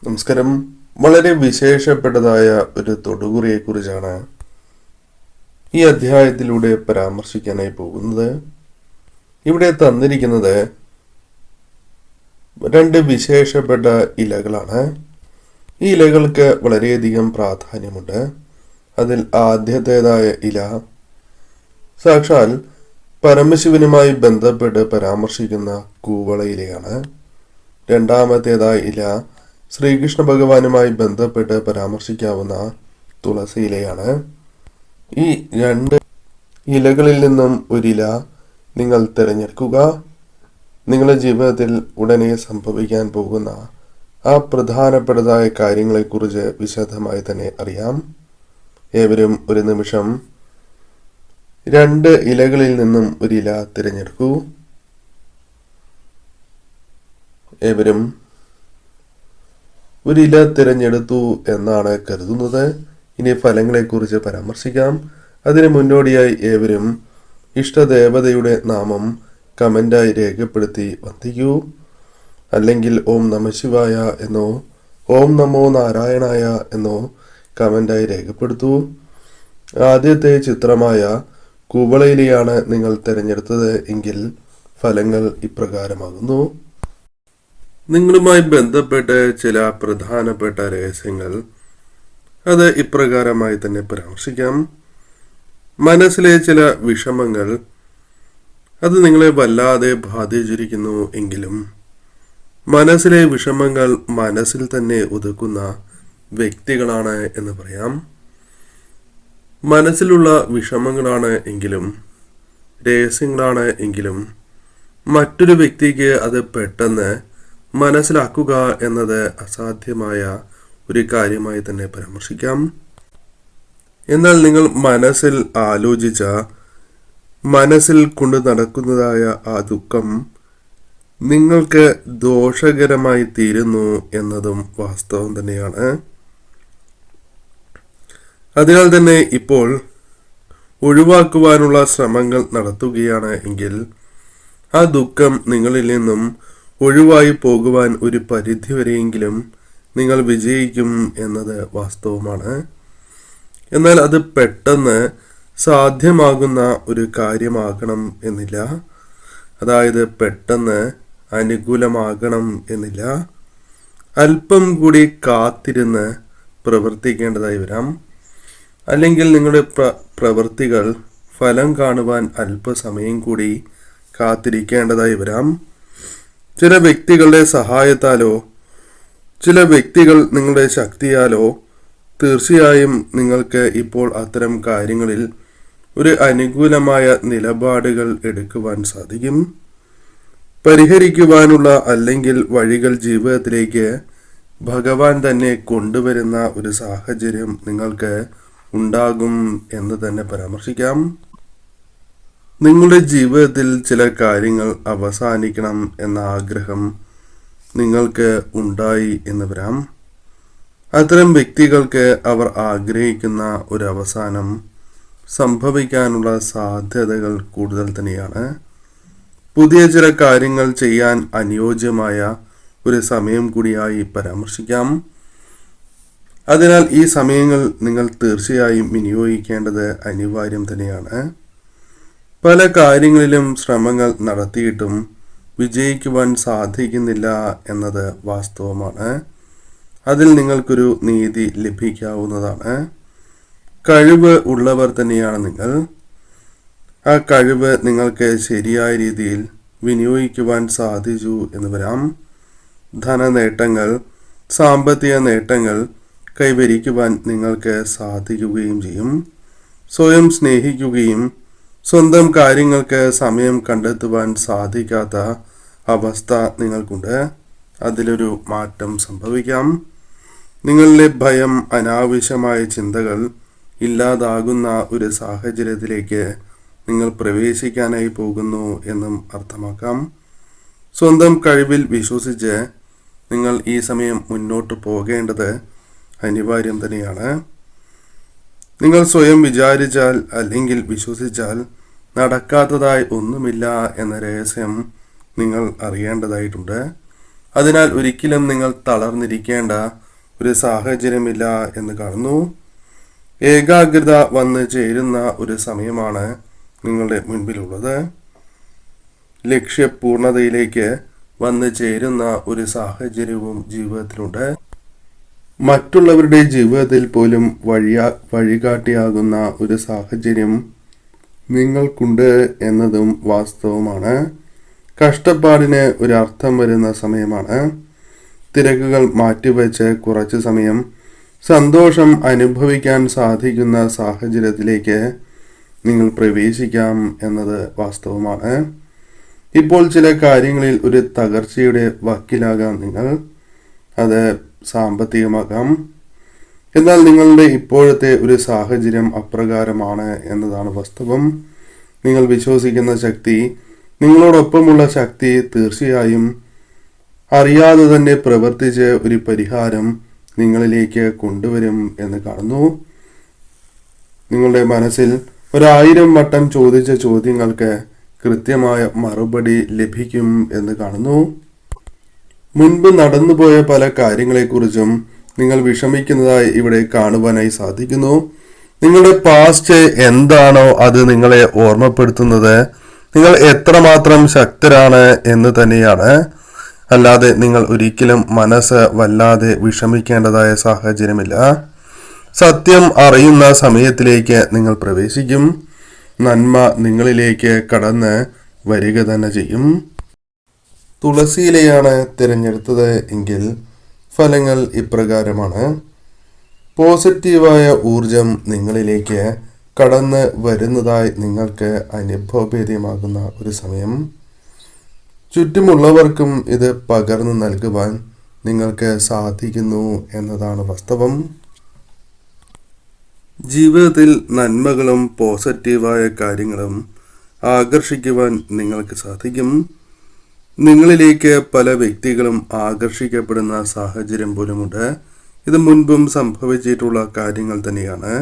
നമസ്കാരം. വളരെ വിശേഷപ്പെട്ടതായ ഒരു തൊടുകുറിയെക്കുറിച്ചാണ് ഈ അധ്യായത്തിലൂടെ പരാമർശിക്കാനായി പോകുന്നത്. ഇവിടെ തന്നിരിക്കുന്നത് രണ്ട് വിശേഷപ്പെട്ട ഇലകളാണ്. ഈ ഇലകൾക്ക് വളരെയധികം പ്രാധാന്യമുണ്ട്. അതിൽ ആദ്യത്തേതായ ഇല സാക്ഷാൽ പരമശിവനുമായി ബന്ധപ്പെട്ട് പരാമർശിക്കുന്ന കൂവള ഇലയാണ്. രണ്ടാമത്തേതായ ഇല ശ്രീകൃഷ്ണ ഭഗവാനുമായി ബന്ധപ്പെട്ട് പരാമർശിക്കാവുന്ന തുളസി ഇലയാണ്. ഈ രണ്ട് ഇലകളിൽ നിന്നും ഒരില നിങ്ങൾ തിരഞ്ഞെടുക്കുക. നിങ്ങളുടെ ജീവിതത്തിൽ ഉടനെ സംഭവിക്കാൻ പോകുന്ന ആ പ്രധാനപ്പെട്ടതായ കാര്യങ്ങളെക്കുറിച്ച് വിശദമായി തന്നെ അറിയാം. ഏവരും ഒരു നിമിഷം രണ്ട് ഇലകളിൽ നിന്നും ഒരില തിരഞ്ഞെടുക്കൂ. ഏവരും ഒരില തിരഞ്ഞെടുത്തു എന്നാണ് കരുതുന്നത്. ഇനി ഫലങ്ങളെക്കുറിച്ച് പരാമർശിക്കാം. അതിന് മുന്നോടിയായി ഏവരും ഇഷ്ടദേവതയുടെ നാമം കമൻ്റായി രേഖപ്പെടുത്തി വന്ദിക്കൂ. അല്ലെങ്കിൽ ഓം നമഃ ശിവായ എന്നോ ഓം നമോ നാരായണായ എന്നോ കമൻ്റായി രേഖപ്പെടുത്തൂ. ആദ്യത്തെ ചിത്രമായ കൂവളയിലെയാണ് നിങ്ങൾ തിരഞ്ഞെടുത്തത് എങ്കിൽ ഫലങ്ങൾ ഇപ്രകാരമാകുന്നു. നിങ്ങളുമായി ബന്ധപ്പെട്ട് ചില പ്രധാനപ്പെട്ട രഹസ്യങ്ങൾ അത് ഇപ്രകാരമായി തന്നെ പരാമർശിക്കാം. മനസ്സിലെ ചില വിഷമങ്ങൾ അത് നിങ്ങളെ വല്ലാതെ ബാധിച്ചിരിക്കുന്നു എങ്കിലും മനസ്സിലെ വിഷമങ്ങൾ മനസ്സിൽ തന്നെ ഒതുക്കുന്ന വ്യക്തികളാണ് എന്ന് പറയാം. മനസ്സിലുള്ള വിഷമങ്ങളാണ് എങ്കിലും രഹസ്യങ്ങളാണ് എങ്കിലും മറ്റൊരു വ്യക്തിക്ക് അത് പെട്ടെന്ന് മനസ്സിലാക്കുക എന്നത് അസാധ്യമായ ഒരു കാര്യമായി തന്നെ പരാമർശിക്കാം. എന്നാൽ നിങ്ങൾ മനസ്സിൽ ആലോചിച്ച മനസ്സിൽ കൊണ്ട് നടക്കുന്നതായ ആ ദുഃഖം നിങ്ങൾക്ക് ദോഷകരമായി തീരുന്നു എന്നതും വാസ്തവം തന്നെയാണ്. അതിനാൽ തന്നെ ഇപ്പോൾ ഒഴിവാക്കുവാനുള്ള ശ്രമങ്ങൾ നടത്തുകയാണ് എങ്കിൽ ആ ദുഃഖം നിങ്ങളിൽ നിന്നും ഒഴിവായി പോകുവാൻ ഒരു പരിധിവരെയെങ്കിലും നിങ്ങൾ വിജയിക്കും എന്നത് വാസ്തവമാണ്. എന്നാൽ അത് പെട്ടെന്ന് സാധ്യമാകുന്ന ഒരു കാര്യമാകണം എന്നില്ല. അതായത് പെട്ടെന്ന് അനുകൂലമാകണം എന്നില്ല. അല്പം കൂടി കാത്തിരുന്ന് പ്രവർത്തിക്കേണ്ടതായി വരാം. അല്ലെങ്കിൽ നിങ്ങളുടെ പ്രവൃത്തികൾ ഫലം കാണുവാൻ അല്പസമയം കൂടി കാത്തിരിക്കേണ്ടതായി വരാം. ചില വ്യക്തികളുടെ സഹായത്താലോ ചില വ്യക്തികൾ നിങ്ങളുടെ ശക്തിയാലോ തീർച്ചയായും നിങ്ങൾക്ക് ഇപ്പോൾ അത്തരം കാര്യങ്ങളിൽ ഒരു അനുകൂലമായ നിലപാടുകൾ എടുക്കുവാൻ സാധിക്കും. പരിഹരിക്കുവാനുള്ള അല്ലെങ്കിൽ വഴികൾ ജീവിതത്തിലേക്ക് ഭഗവാൻ തന്നെ കൊണ്ടുവരുന്ന ഒരു സാഹചര്യം നിങ്ങൾക്ക് ഉണ്ടാകും എന്ന് തന്നെ പരാമർശിക്കാം. നിങ്ങളുടെ ജീവിതത്തിൽ ചില കാര്യങ്ങൾ അവസാനിക്കണം എന്ന ആഗ്രഹം നിങ്ങൾക്ക് ഉണ്ടായി എന്ന് വരാം. അത്തരം വ്യക്തികൾക്ക് അവർ ആഗ്രഹിക്കുന്ന ഒരു അവസാനം സംഭവിക്കാനുള്ള സാധ്യതകൾ കൂടുതൽ തന്നെയാണ്. പുതിയ ചില കാര്യങ്ങൾ ചെയ്യാൻ അനുയോജ്യമായ ഒരു സമയം കൂടിയായി പരാമർശിക്കാം. അതിനാൽ ഈ സമയങ്ങൾ നിങ്ങൾ തീർച്ചയായും വിനിയോഗിക്കേണ്ടത് അനിവാര്യം തന്നെയാണ്. പല കാര്യങ്ങളിലും ശ്രമങ്ങൾ നടത്തിയിട്ടും വിജയിക്കുവാൻ സാധിക്കുന്നില്ല എന്നത് വാസ്തവമാണ്. അതിൽ നിങ്ങൾക്കൊരു നീതി ലഭിക്കാവുന്നതാണ്. കഴിവ് ഉള്ളവർ തന്നെയാണ് നിങ്ങൾ. ആ കഴിവ് നിങ്ങൾക്ക് ശരിയായ രീതിയിൽ വിനിയോഗിക്കുവാൻ സാധിച്ചു എന്ന് വരാം. ധനനേട്ടങ്ങൾ, സാമ്പത്തിക നേട്ടങ്ങൾ കൈവരിക്കുവാൻ നിങ്ങൾക്ക് സാധിക്കുകയും ചെയ്യും. സ്വയം സ്നേഹിക്കുകയും സ്വന്തം കാര്യങ്ങൾക്ക് സമയം കണ്ടെത്തുവാൻ സാധിക്കാത്ത അവസ്ഥ നിങ്ങൾക്കുണ്ട്. അതിലൊരു മാറ്റം സംഭവിക്കാം. നിങ്ങളിലെ ഭയം, അനാവശ്യമായ ചിന്തകൾ ഇല്ലാതാകുന്ന ഒരു സാഹചര്യത്തിലേക്ക് നിങ്ങൾ പ്രവേശിക്കാനായി പോകുന്നു എന്നും അർത്ഥമാക്കാം. സ്വന്തം കഴിവിൽ വിശ്വസിച്ച് നിങ്ങൾ ഈ സമയം മുന്നോട്ട് പോകേണ്ടത് അനിവാര്യം തന്നെയാണ്. നിങ്ങൾ സ്വയം വിചാരിച്ചാൽ അല്ലെങ്കിൽ വിശ്വസിച്ചാൽ നടക്കാത്തതായി ഒന്നുമില്ല എന്ന രഹസ്യം നിങ്ങൾ അറിയേണ്ടതായിട്ടുണ്ട്. അതിനാൽ ഒരിക്കലും നിങ്ങൾ തളർന്നിരിക്കേണ്ട ഒരു സാഹചര്യമില്ല എന്ന് കാണുന്നു. ഏകാഗ്രത വന്ന് ചേരുന്ന ഒരു സമയമാണ് നിങ്ങളുടെ മുൻപിലുള്ളത്. ലക്ഷ്യപൂർണതയിലേക്ക് വന്ന് ചേരുന്ന ഒരു സാഹചര്യവും ജീവിതത്തിലുണ്ട്. മറ്റുള്ളവരുടെ ജീവിതത്തിൽ പോലും വഴികാട്ടിയാകുന്ന ഒരു സാഹചര്യം നിങ്ങൾക്കുണ്ട് എന്നതും വാസ്തവമാണ്. കഷ്ടപ്പാടിന് ഒരു അർത്ഥം വരുന്ന സമയമാണ്. തിരക്കുകൾ മാറ്റിവെച്ച് കുറച്ചു സമയം സന്തോഷം അനുഭവിക്കാൻ സാധിക്കുന്ന സാഹചര്യത്തിലേക്ക് നിങ്ങൾ പ്രവേശിക്കാം എന്നത് വാസ്തവമാണ്. ഇപ്പോൾ ചില കാര്യങ്ങളിൽ ഒരു തകർച്ചയുടെ വക്കിലാകാം നിങ്ങൾ. അത് സാമ്പത്തികമാകാം. എന്നാൽ നിങ്ങളുടെ ഇപ്പോഴത്തെ ഒരു സാഹചര്യം അപ്രകാരമാണ് എന്നതാണ് വാസ്തവം. നിങ്ങൾ വിശ്വസിക്കുന്ന ശക്തി, നിങ്ങളോടൊപ്പമുള്ള ശക്തി തീർച്ചയായും അറിയാതെ തന്നെ പ്രവർത്തിച്ച് ഒരു പരിഹാരം നിങ്ങളിലേക്ക് കൊണ്ടുവരും എന്ന് കാണുന്നു. നിങ്ങളുടെ മനസ്സിൽ 1000 വട്ടം ചോദിച്ച ചോദ്യങ്ങൾക്ക് കൃത്യമായ മറുപടി ലഭിക്കും എന്ന് കാണുന്നു. മുൻപ് നടന്നുപോയ പല കാര്യങ്ങളെക്കുറിച്ചും നിങ്ങൾ വിഷമിക്കുന്നതായി ഇവിടെ കാണുവാനായി സാധിക്കുന്നു. നിങ്ങളുടെ പാസ്റ്റ് എന്താണോ അത് നിങ്ങളെ ഓർമ്മപ്പെടുത്തുന്നത് നിങ്ങൾ എത്രമാത്രം ശക്തരാണ് എന്ന് തന്നെയാണ്. അല്ലാതെ നിങ്ങൾ ഒരിക്കലും മനസ്സ് വല്ലാതെ വിഷമിക്കേണ്ടതായ സാഹചര്യമില്ല. സത്യം അറിയുന്ന സമയത്തിലേക്ക് നിങ്ങൾ പ്രവേശിക്കും. നന്മ നിങ്ങളിലേക്ക് കടന്ന് വരിക തന്നെ ചെയ്യും. തുളസിയിലയാണ് തിരഞ്ഞെടുത്തത് എങ്കിൽ ഫലങ്ങൾ ഇപ്രകാരമാണ്. പോസിറ്റീവായ ഊർജം നിങ്ങളിലേക്ക് കടന്ന് വരുന്നതായി നിങ്ങൾക്ക് അനുഭവഭേദ്യമാകുന്ന ഒരു സമയം. ചുറ്റുമുള്ളവർക്കും ഇത് പകർന്നു നൽകുവാൻ നിങ്ങൾക്ക് സാധിക്കുന്നു എന്നതാണ് വാസ്തവം. ജീവിതത്തിൽ നന്മകളും പോസിറ്റീവായ കാര്യങ്ങളും ആകർഷിക്കുവാൻ നിങ്ങൾക്ക് സാധിക്കും. നിങ്ങളിലേക്ക് പല വ്യക്തികളും ആകർഷിക്കപ്പെടുന്ന സാഹചര്യം പോലുമുണ്ട്. ഇത് മുൻപും സംഭവിച്ചിട്ടുള്ള കാര്യങ്ങൾ തന്നെയാണ്.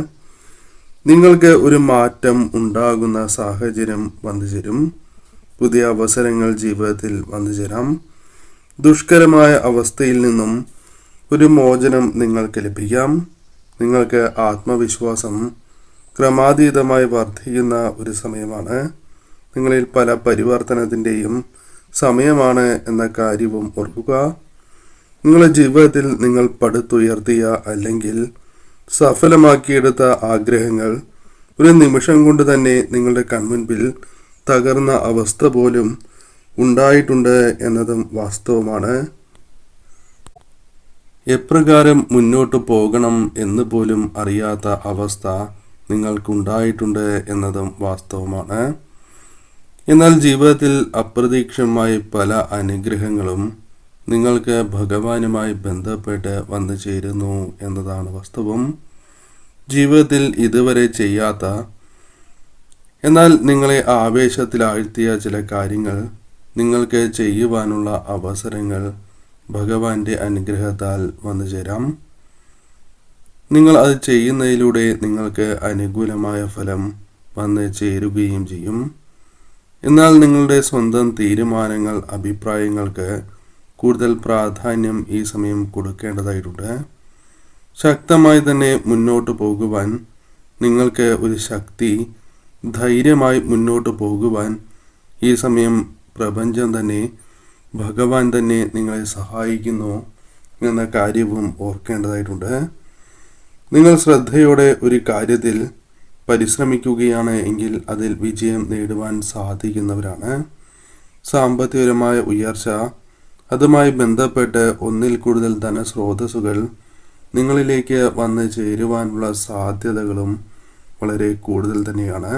നിങ്ങൾക്ക് ഒരു മാറ്റം ഉണ്ടാകുന്ന സാഹചര്യം വന്നു ചേരും. പുതിയ അവസരങ്ങൾ ജീവിതത്തിൽ വന്നു ചേരാം. ദുഷ്കരമായ അവസ്ഥയിൽ നിന്നും ഒരു മോചനം നിങ്ങൾക്ക് ലഭിക്കാം. നിങ്ങൾക്ക് ആത്മവിശ്വാസം ക്രമാതീതമായി വർദ്ധിക്കുന്ന ഒരു സമയമാണ്. നിങ്ങളിൽ പല പരിവർത്തനത്തിൻ്റെയും സമയമാണ് എന്ന കാര്യവും ഓർക്കുക. നിങ്ങളുടെ ജീവിതത്തിൽ നിങ്ങൾ പടുത്തുയർത്തിയ അല്ലെങ്കിൽ സഫലമാക്കിയെടുത്ത ആഗ്രഹങ്ങൾ ഒരു നിമിഷം കൊണ്ട് തന്നെ നിങ്ങളുടെ കൺമുൻപിൽ തകർന്ന അവസ്ഥ പോലും ഉണ്ടായിട്ടുണ്ട് എന്നതും വാസ്തവമാണ്. എപ്രകാരം മുന്നോട്ട് പോകണം എന്ന് പോലും അറിയാത്ത അവസ്ഥ നിങ്ങൾക്കുണ്ടായിട്ടുണ്ട് എന്നതും വാസ്തവമാണ്. എന്നാൽ ജീവിതത്തിൽ അപ്രതീക്ഷിതമായി പല അനുഗ്രഹങ്ങളും നിങ്ങൾക്ക് ഭഗവാനുമായി ബന്ധപ്പെട്ട് വന്നു ചേരുന്നു എന്നതാണ് വാസ്തവം. ജീവിതത്തിൽ ഇതുവരെ ചെയ്യാത്ത എന്നാൽ നിങ്ങളെ ആവേശത്തിലാഴ്ത്തിയ ചില കാര്യങ്ങൾ നിങ്ങൾക്ക് ചെയ്യുവാനുള്ള അവസരങ്ങൾ ഭഗവാന്റെ അനുഗ്രഹത്താൽ വന്നു ചേരാം. നിങ്ങൾ അത് ചെയ്യുന്നതിലൂടെ നിങ്ങൾക്ക് അനുകൂലമായ ഫലം വന്ന് ചേരുകയും ചെയ്യും. എന്നാൽ നിങ്ങളുടെ സ്വന്തം തീരുമാനങ്ങൾ, അഭിപ്രായങ്ങൾക്ക് കൂടുതൽ പ്രാധാന്യം ഈ സമയം കൊടുക്കേണ്ടതായിട്ടുണ്ട്. ശക്തമായി തന്നെ മുന്നോട്ട് പോകുവാൻ നിങ്ങൾക്ക് ഒരു ശക്തി, ധൈര്യമായി മുന്നോട്ട് പോകുവാൻ ഈ സമയം പ്രപഞ്ചം തന്നെ, ഭഗവാൻ തന്നെ നിങ്ങളെ സഹായിക്കുന്നു എന്ന കാര്യവും ഓർക്കേണ്ടതായിട്ടുണ്ട്. നിങ്ങൾ ശ്രദ്ധയോടെ ഒരു കാര്യത്തിൽ പരിശ്രമിക്കുകയാണ് എങ്കിൽ അതിൽ വിജയം നേടുവാൻ സാധിക്കുന്നവരാണ്. സാമ്പത്തികപരമായ ഉയർച്ച, അതുമായി ബന്ധപ്പെട്ട് ഒന്നിൽ കൂടുതൽ ധനസ്രോതസ്സുകൾ നിങ്ങളിലേക്ക് വന്ന് ചേരുവാനുള്ള സാധ്യതകളും വളരെ കൂടുതൽ തന്നെയാണ്.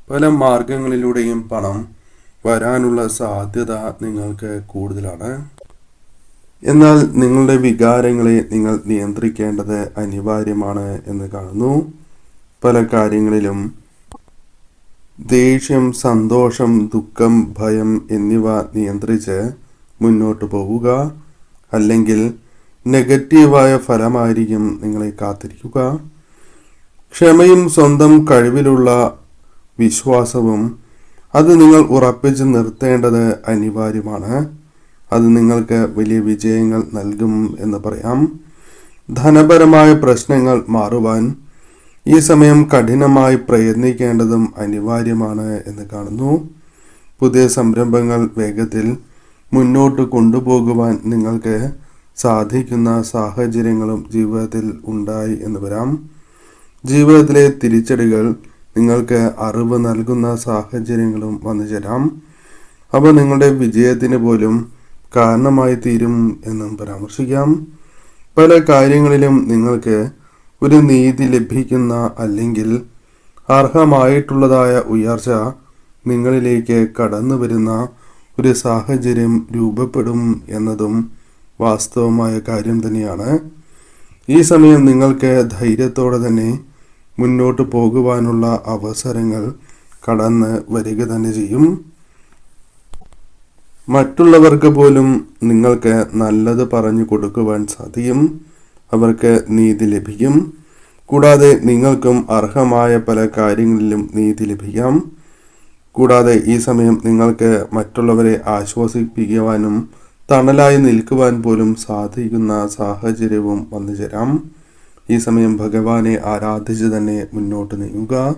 പല മാർഗങ്ങളിലൂടെയും പണം വരാനുള്ള സാധ്യത നിങ്ങൾക്ക് കൂടുതലാണ്. എന്നാൽ നിങ്ങളുടെ വികാരങ്ങളെ നിങ്ങൾ നിയന്ത്രിക്കേണ്ടത് അനിവാര്യമാണ് എന്ന് കാണുന്നു. പല കാര്യങ്ങളിലും ദേഷ്യം, സന്തോഷം, ദുഃഖം, ഭയം എന്നിവ നിയന്ത്രിച്ച് മുന്നോട്ട് പോവുക. അല്ലെങ്കിൽ നെഗറ്റീവായ ഫലമായിരിക്കും നിങ്ങളെ കാത്തിരിക്കുക. ക്ഷമയും സ്വന്തം കഴിവിലുള്ള വിശ്വാസവും അത് നിങ്ങൾ ഉറപ്പിച്ച് നിർത്തേണ്ടത് അനിവാര്യമാണ്. അത് നിങ്ങൾക്ക് വലിയ വിജയങ്ങൾ നൽകും എന്ന് പറയാം. ധനപരമായ പ്രശ്നങ്ങൾ മാറുവാൻ ഈ സമയം കഠിനമായി പ്രയത്നിക്കേണ്ടതും അനിവാര്യമാണ് എന്ന് കാണുന്നു. പുതിയ സംരംഭങ്ങൾ വേഗത്തിൽ മുന്നോട്ട് കൊണ്ടുപോകുവാൻ നിങ്ങൾക്ക് സാധിക്കുന്ന സാഹചര്യങ്ങളും ജീവിതത്തിൽ ഉണ്ടായി എന്ന് വരാം. ജീവിതത്തിലെ തിരിച്ചടികൾ നിങ്ങൾക്ക് അറിവ് നൽകുന്ന സാഹചര്യങ്ങളും വന്നു ചേരാം. അവ നിങ്ങളുടെ വിജയത്തിന് പോലും കാരണമായി തീരും എന്നും പരാമർശിക്കാം. പല കാര്യങ്ങളിലും നിങ്ങൾക്ക് ഒരു നീതി ലഭിക്കുന്ന അല്ലെങ്കിൽ അർഹമായിട്ടുള്ളതായ ഉയർച്ച നിങ്ങളിലേക്ക് കടന്നു വരുന്ന ഒരു സാഹചര്യം രൂപപ്പെടും എന്നതും വാസ്തവമായ കാര്യം തന്നെയാണ്. ഈ സമയം നിങ്ങൾക്ക് ധൈര്യത്തോടെ തന്നെ മുന്നോട്ട് പോകുവാനുള്ള അവസരങ്ങൾ കടന്ന് വരിക തന്നെ ചെയ്യും. മറ്റുള്ളവർക്ക് പോലും നിങ്ങൾക്ക് നല്ലത് പറഞ്ഞു കൊടുക്കുവാൻ സാധിക്കും. അവർക്ക് നീതി ലഭിക്കും. കൂടാതെ നിങ്ങൾക്കും അർഹമായ പല കാര്യങ്ങളിലും നീതി ലഭിക്കാം. കൂടാതെ ഈ സമയം നിങ്ങൾക്ക് മറ്റുള്ളവരെ ആശ്വസിപ്പിക്കുവാനും തണലായി നിൽക്കുവാൻ പോലും സാധിക്കുന്ന സാഹചര്യവും വന്നു ചേരാം. ഈ സമയം ഭഗവാനെ ആരാധിച്ച് തന്നെ മുന്നോട്ട് നീങ്ങുക.